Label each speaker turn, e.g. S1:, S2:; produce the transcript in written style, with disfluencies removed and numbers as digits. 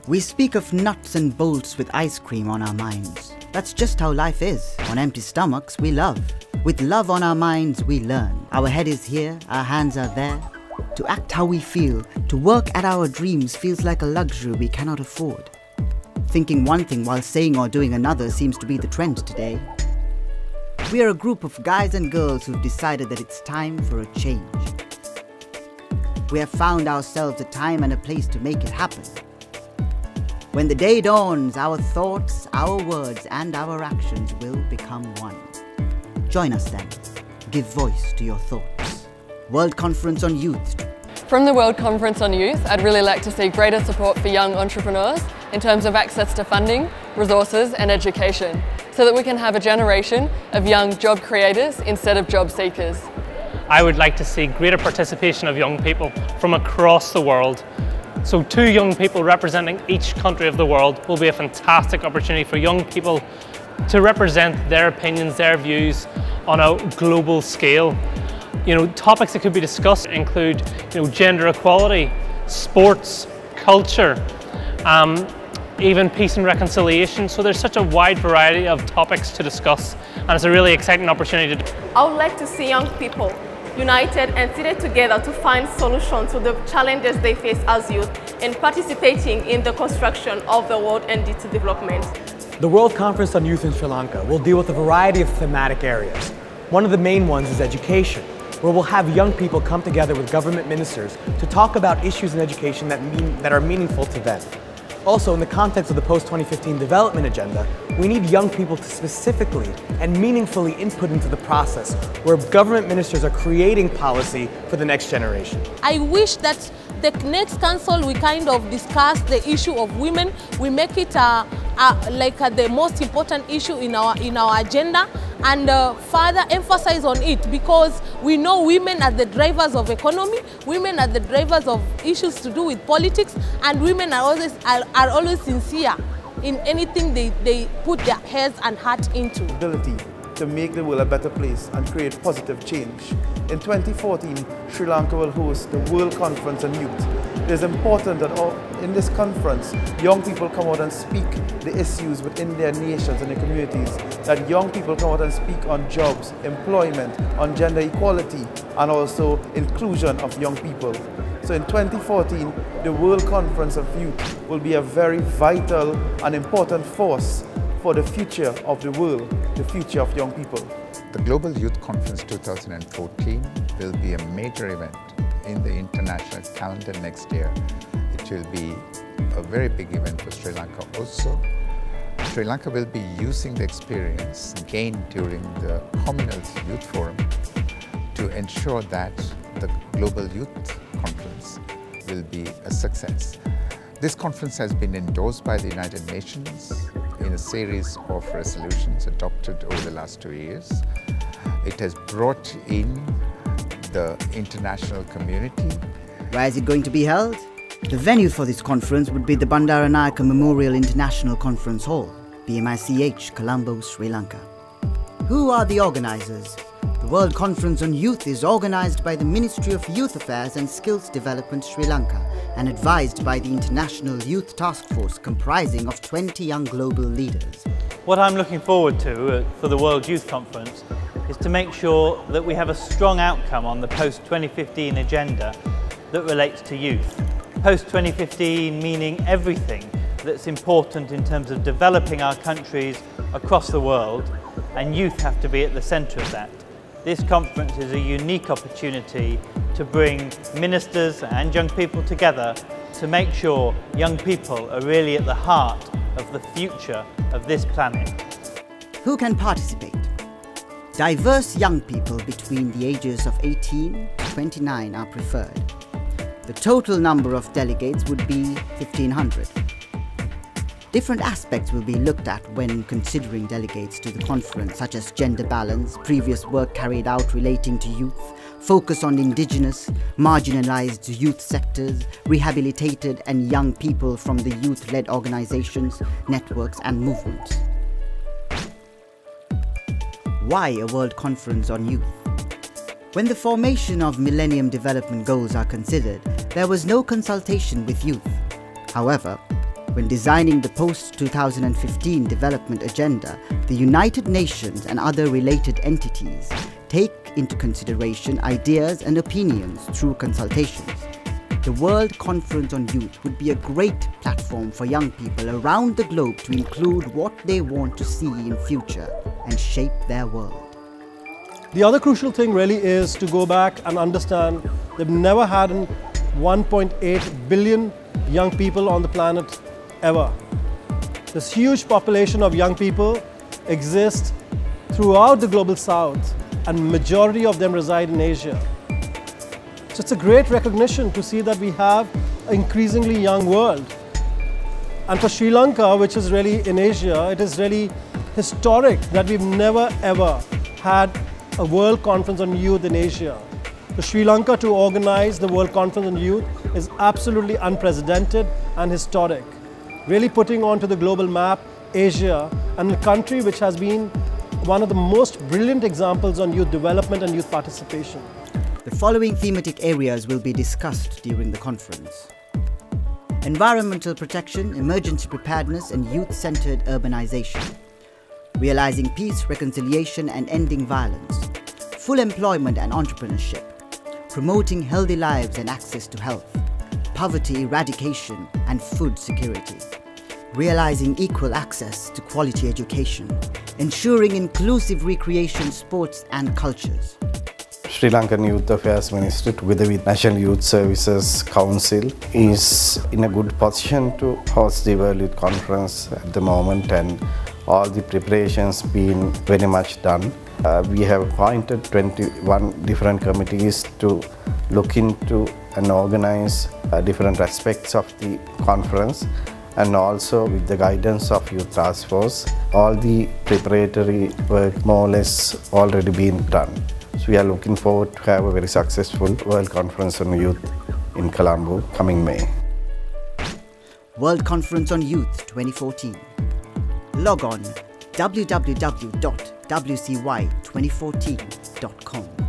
S1: We speak of nuts and bolts with ice cream on our minds. That's just how life is. On empty stomachs, we love. With love on our minds, we learn. Our head is here, our hands are there. To act how we feel, to work at our dreams feels like a luxury we cannot afford. Thinking one thing while saying or doing another seems to be the trend today. We are a group of guys and girls who've decided that it's time for a change. We have found ourselves a time and a place to make it happen. When the day dawns, our thoughts, our words, and our actions will become one. Join us then. Give voice to your thoughts. World Conference on Youth.
S2: From the World Conference on Youth, I'd really like to see greater support for young entrepreneurs in terms of access to funding, resources, and education, so that we can have a generation of young job creators instead of job seekers.
S3: I would like to see greater participation of young people from across the world. So 2 young people representing each country of the world will be a fantastic opportunity for young people to represent their opinions, their views on a global scale. Topics that could be discussed include gender equality, sports, culture, even peace and reconciliation. So there's such a wide variety of topics to discuss, and it's a really exciting opportunity.
S4: I would like to see young people united and seated together to find solutions to the challenges they face as youth and participating in the construction of the world NDT development.
S5: The World Conference on Youth in Sri Lanka will deal with a variety of thematic areas. One of the main ones is education, where we'll have young people come together with government ministers to talk about issues in education that are meaningful to them. Also, in the context of the post-2015 development agenda, we need young people to specifically and meaningfully input into the process where government ministers are creating policy for the next generation.
S6: I wish that the next council we kind of discuss the issue of women. We make it the most important issue in our agenda, and further emphasize on it, because we know women are the drivers of economy, women are the drivers of issues to do with politics, and women are always sincere in anything they put their heads and heart into.
S7: Ability to make the world a better place and create positive change. In 2014, Sri Lanka will host the World Conference on Youth. It is important that in this conference, young people come out and speak the issues within their nations and their communities, that young people come out and speak on jobs, employment, on gender equality, and also inclusion of young people. So in 2014, the World Conference of Youth will be a very vital and important force for the future of the world, the future of young people.
S8: The Global Youth Conference 2014 will be a major event in the international calendar next year. It will be a very big event for Sri Lanka also. Sri Lanka will be using the experience gained during the Commonwealth Youth Forum to ensure that the Global Youth Conference will be a success. This conference has been endorsed by the United Nations in a series of resolutions adopted over the last 2 years. It has brought in the international community.
S1: Where is it going to be held? The venue for this conference would be the Bandaranaike Memorial International Conference Hall, BMICH, Colombo, Sri Lanka. Who are the organisers? The World Conference on Youth is organised by the Ministry of Youth Affairs and Skills Development Sri Lanka and advised by the International Youth Task Force comprising of 20 young global leaders.
S9: What I'm looking forward to for the World Youth Conference is to make sure that we have a strong outcome on the post-2015 agenda that relates to youth. Post-2015 meaning everything that's important in terms of developing our countries across the world, and youth have to be at the centre of that. This conference is a unique opportunity to bring ministers and young people together to make sure young people are really at the heart of the future of this planet.
S1: Who can participate? Diverse young people between the ages of 18 to 29 are preferred. The total number of delegates would be 1,500. Different aspects will be looked at when considering delegates to the conference, such as gender balance, previous work carried out relating to youth, focus on indigenous, marginalized youth sectors, rehabilitated and young people from the youth-led organizations, networks and movements. Why a World Conference on Youth? When the formation of Millennium Development Goals are considered, there was no consultation with youth. However, When designing the post-2015 development agenda, the United Nations and other related entities take into consideration ideas and opinions through consultations. The World Conference on Youth would be a great platform for young people around the globe to include what they want to see in future and shape their world.
S10: The other crucial thing really is to go back and understand they've never had 1.8 billion young people on the planet ever. This huge population of young people exists throughout the global south, and majority of them reside in Asia. So it's a great recognition to see that we have an increasingly young world. And for Sri Lanka, which is really in Asia, it is really historic that we've never ever had a World Conference on Youth in Asia. For Sri Lanka to organize the World Conference on Youth is absolutely unprecedented and historic, really putting onto the global map Asia, and a country which has been one of the most brilliant examples on youth development and youth participation.
S1: The following thematic areas will be discussed during the conference: environmental protection, emergency preparedness, and youth-centered urbanization; realizing peace, reconciliation, and ending violence; full employment and entrepreneurship; promoting healthy lives and access to health; poverty eradication and food security; realizing equal access to quality education; ensuring inclusive recreation, sports, and cultures.
S11: Sri Lankan Youth Affairs Ministry, together with National Youth Services Council, is in a good position to host the World Youth Conference at the moment, and all the preparations been very much done. We have appointed 21 different committees to look into and organize different aspects of the conference, and also with the guidance of Youth Task Force, all the preparatory work more or less already been done. So we are looking forward to have a very successful World Conference on Youth in Colombo coming May.
S1: World Conference on Youth 2014. Log on www.WCY2014.com.